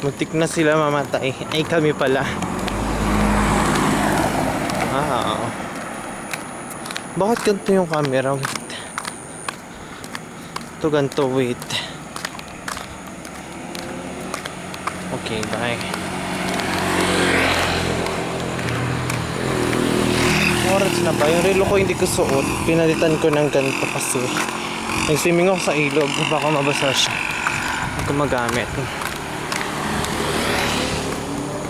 Muntik na sila mamatay. Ay, kami pala. Bakit ganito yung camera? Wait. Ito ganito, wait. Okay, bye. Oras na ba? Yung relo ko hindi ko suot. Pinalitan ko ng ganito kasi nag-swimming ako sa ilog. Baka mabasa siya. Hindi ko magamit.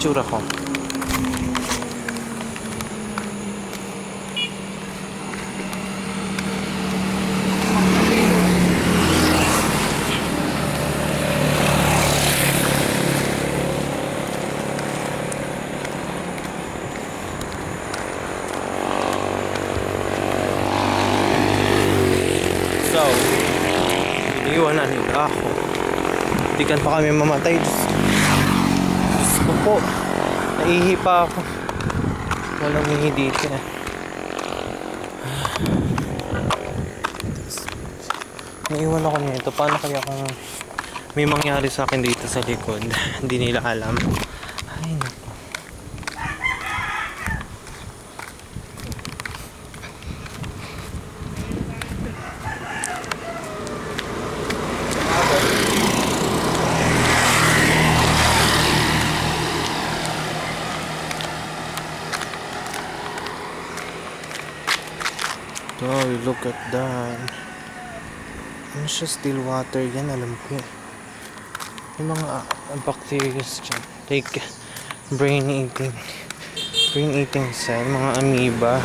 Tsura ko. So, iiwanan nila ako. Hindi pa kami mamatay. Diyos ko po. Naihi pa ako. Walang hihi dito. Naiwan ako nito. Paano kaya kung may mangyari sa akin dito sa likod? Hindi nila alam. Ay, naku. Oh, look at that. Ano siya, still water yan, alam ko. Yung mga bacteria dyan. Like brain eating cell, mga amoeba.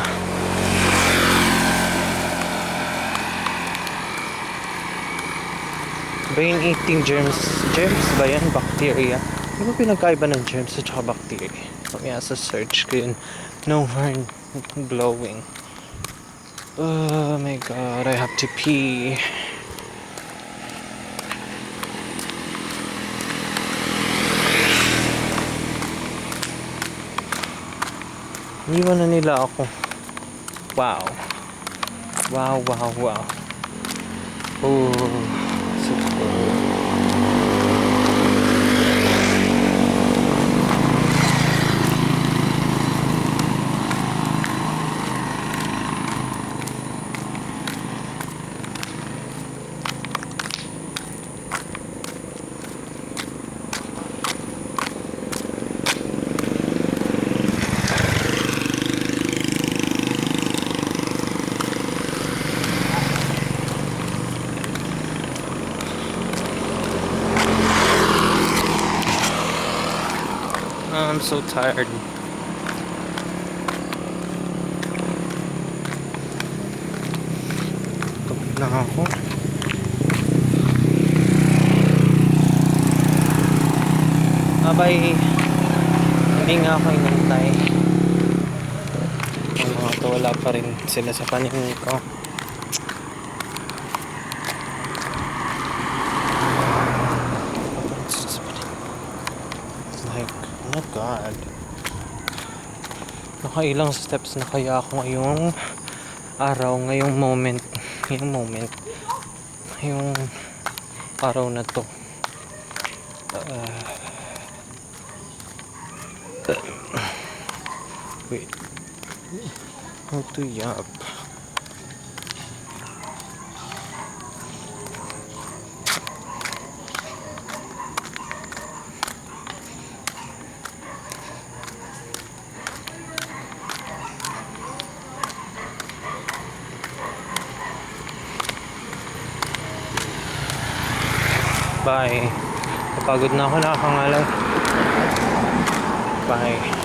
Brain eating germs ba yan? Bacteria. Ano ba pinagkaiba ng germs at saka bacteria? Kaya sa search ko yun. No horn glowing. Oh my god, I have to pee. Iniwan na nila ako. Wow. Wow. Oh, so cool. I'm so tired. Tapos na ako. Abay, hindi nga ako inantay. Ang mga to, wala pa rin sila sa paningin ko. Like, oh my god. Nakailang steps na kaya ako ngayong araw, ngayong moment. Ngayong araw na to. Wait. How to yap? Bye. Napagod na ako, nakakangalay. Bye.